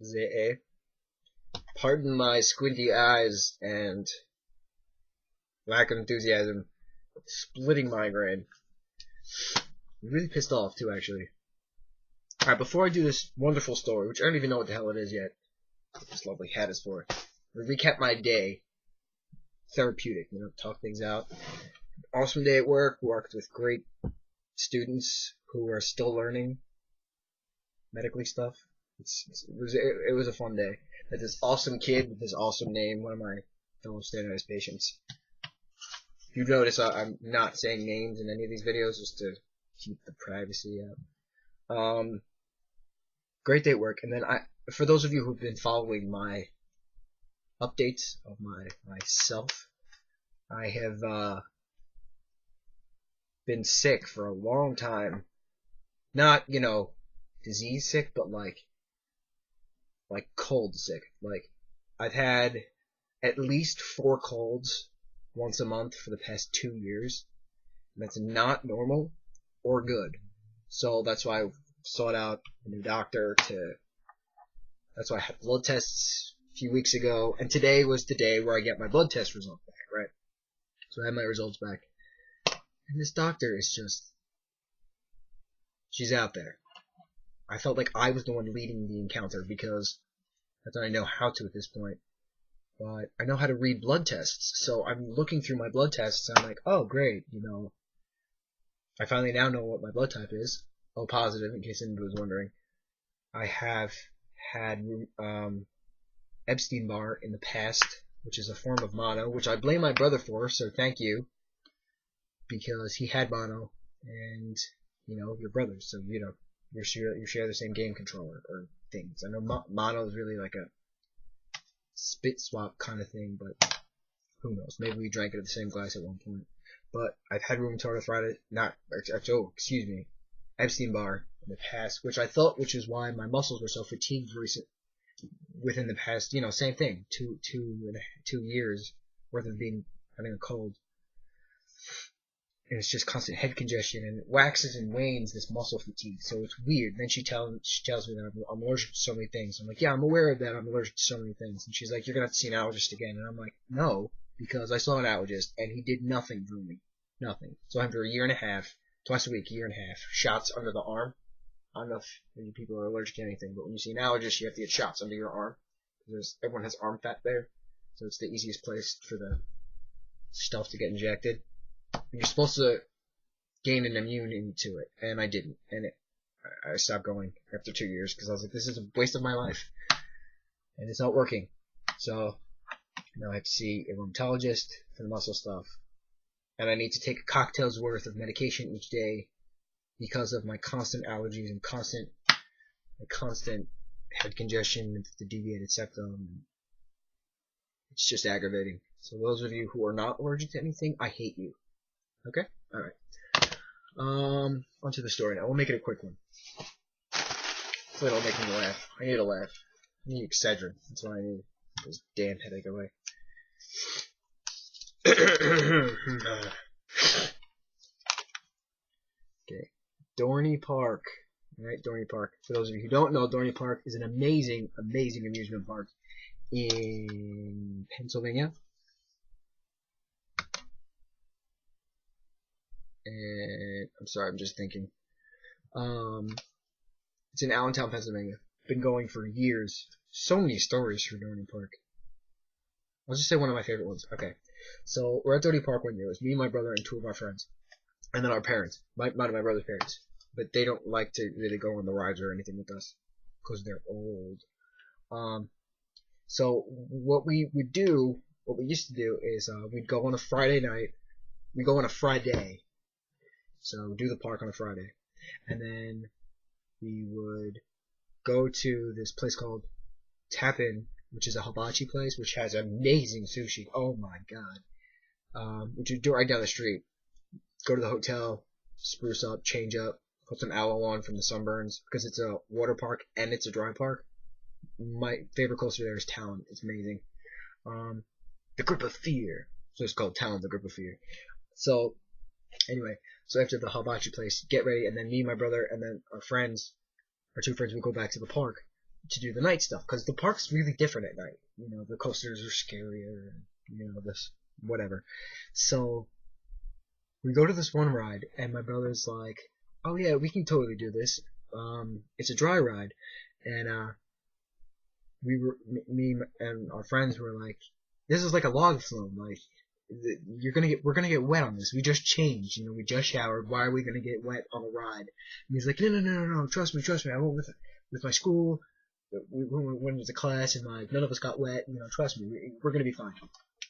ZA. Pardon my squinty eyes and lack of enthusiasm. Splitting migraine. I'm really pissed off too, actually. Alright, before I do this wonderful story, which I don't even know what the hell it is yet, what this lovely hat is for, I'm gonna recap my day. Therapeutic, talk things out. Awesome day at work, worked with great students who are still learning medically stuff. It was a fun day. Had this awesome kid with this awesome name, one of my fellow standardized patients. If you notice, I'm not saying names in any of these videos just to keep the privacy out. Great day at work, and then for those of you who've been following my updates of myself, I have been sick for a long time. Not, disease sick, but like cold sick. Like, I've had at least 4 colds once a month for the past 2 years. And that's not normal or good. So that's why I sought out a new doctor that's why I had blood tests a few weeks ago, and today was the day where I get my blood test results back, right? So I had my results back. And this doctor is just, she's out there. I felt like I was the one leading the encounter because not that I know how to at this point, but I know how to read blood tests. So I'm looking through my blood tests and I'm like, oh great, I finally now know what my blood type is. O positive, in case anybody was wondering. I have had Epstein-Barr in the past, which is a form of mono, which I blame my brother for, so thank you, because he had mono, and, you're brothers, so, you share the same game controller, or things. I know mono is really like a spit swap kind of thing, but who knows, maybe we drank it at the same glass at one point. But I've had rheumatoid arthritis, Epstein-Barr in the past, which is why my muscles were so fatigued within the past, same thing, two years worth of having a cold. And it's just constant head congestion, and it waxes and wanes this muscle fatigue, so it's weird. Then she tells me that I'm allergic to so many things. I'm like, yeah, I'm aware of that, I'm allergic to so many things. And she's like, you're gonna have to see an allergist again. And I'm like, no, because I saw an allergist, and he did nothing for me. Nothing. So after a year and a half, twice a week, a year and a half, shots under the arm. I don't know if many people are allergic to anything, but when you see an allergist, you have to get shots under your arm. Because everyone has arm fat there, so it's the easiest place for the stuff to get injected. And you're supposed to gain an immunity to it, and I didn't. And I stopped going after 2 years, because I was like, this is a waste of my life. And it's not working. So now I have to see a rheumatologist for the muscle stuff. And I need to take a cocktail's worth of medication each day because of my constant allergies and constant head congestion with the deviated septum. It's just aggravating. So those of you who are not allergic to anything, I hate you. Okay? Alright. Onto the story now. We'll make it a quick one. Hopefully it'll make me laugh. I need a laugh. I need Excedrin. That's what I need. Get this damn headache away. Okay. Dorney Park. Alright, Dorney Park. For those of you who don't know, Dorney Park is an amazing, amazing amusement park in Pennsylvania. And I'm sorry, I'm just thinking. It's in Allentown, Pennsylvania. Been going for years. So many stories for Dorney Park. I'll just say one of my favorite ones. Okay. So we're at Dorney Park one year. It was me, my brother, and 2 of our friends. And then our parents. My brother's parents. But they don't like to really go on the rides or anything with us. Because they're old. So what we used to do is, we'd go on a Friday night. We'd go on a Friday. So do the park on a Friday. And then we would go to this place called Tap In, which is a hibachi place, which has amazing sushi. Oh my god. Which is right down the street. Go to the hotel, spruce up, change up, put some aloe on from the sunburns, because it's a water park and it's a dry park. My favorite coaster there is Talon. It's amazing. The Grip of Fear. So it's called Talon, the Grip of Fear. So, anyway, so after the hibachi place, get ready, and then me, my brother, and then our 2 friends, would go back to the park. to do the night stuff, because the park's really different at night. You know, the coasters are scarier, and, you know, this, whatever. So, we go to this one ride, and my brother's like, oh yeah, we can totally do this. It's a dry ride. And, me and our friends were like, this is like a log flume, like, we're gonna get wet on this. We just changed, you know, we just showered. Why are we gonna get wet on a ride? And he's like, no, trust me. I went with my school. We went into class, and like none of us got wet. You know, trust me, we're gonna be fine.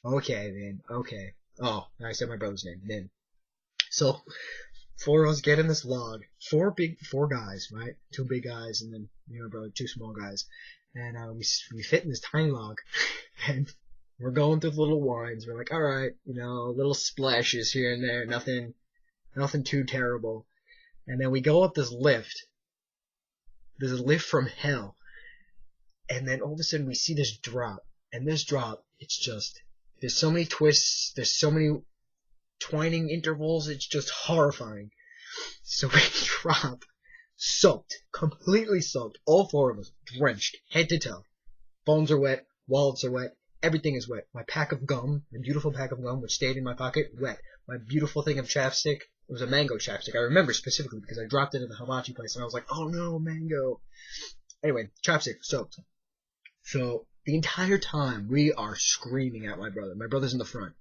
Okay, then. Okay. Oh, I said my brother's name. Then. So, 4 of us get in this log. 4 guys, right? 2 big guys, and then me and my brother, 2 small guys. And we fit in this tiny log, and we're going through the little winds. We're like, all right, you know, little splashes here and there, nothing too terrible. And then we go up this lift. There's a lift from hell. And then all of a sudden we see this drop. And this drop, it's just, there's so many twists, there's so many twining intervals, it's just horrifying. So we drop, soaked, completely soaked, all 4 of us, drenched, head to toe. Phones are wet, wallets are wet, everything is wet. My pack of gum, my beautiful pack of gum, which stayed in my pocket, wet. My beautiful thing of chapstick, it was a mango chapstick. I remember specifically because I dropped it at the hibachi place, and I was like, oh no, mango. Anyway, chapstick, soaked. So, the entire time, we are screaming at my brother. My brother's in the front.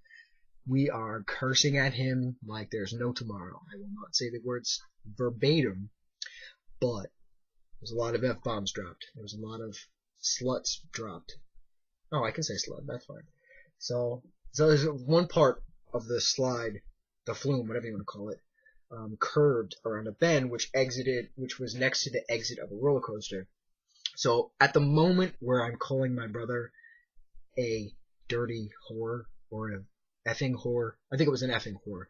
We are cursing at him like there's no tomorrow. I will not say the words verbatim, but there's a lot of F-bombs dropped. There was a lot of sluts dropped. Oh, I can say slut, that's fine. So there's one part of the slide, the flume, whatever you want to call it, curved around a bend, which was next to the exit of a roller coaster. So at the moment where I'm calling my brother a dirty whore, or a effing whore, I think it was an effing whore,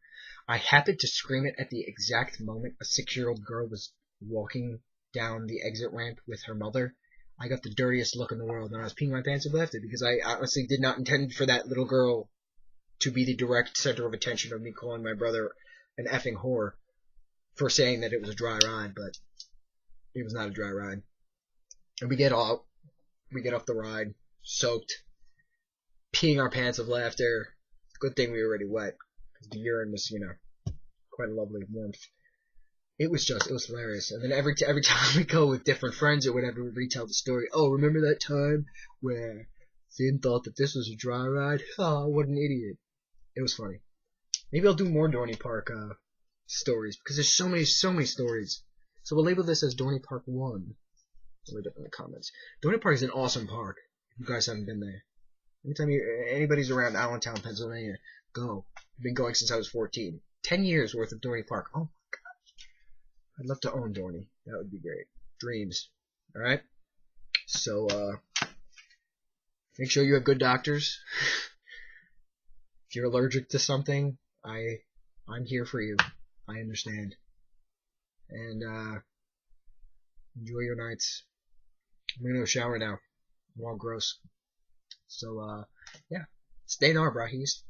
I happened to scream it at the exact moment a 6-year-old girl was walking down the exit ramp with her mother. I got the dirtiest look in the world, and I was peeing my pants and left it, because I honestly did not intend for that little girl to be the direct center of attention of me calling my brother an effing whore for saying that it was a dry ride, but it was not a dry ride. And we get off the ride, soaked, peeing our pants of laughter. Good thing we were already wet, because the urine was, you know, quite a lovely warmth. It was hilarious. And then every time we go with different friends or whatever, we retell the story. Oh, remember that time where Finn thought that this was a dry ride? Oh, what an idiot. It was funny. Maybe I'll do more Dorney Park stories, because there's so many stories. So we'll label this as Dorney Park 1. Leave it in the comments. Dorney Park is an awesome park. If you guys haven't been there, anytime anybody's around Allentown, Pennsylvania, go. I've been going since I was 14. 10 years worth of Dorney Park. Oh my gosh. I'd love to own Dorney. That would be great. Dreams. Alright? So, make sure you have good doctors. If you're allergic to something, I'm here for you. I understand. And, enjoy your nights. I'm gonna go shower now. I'm all gross. So, yeah. Stay in our brahis.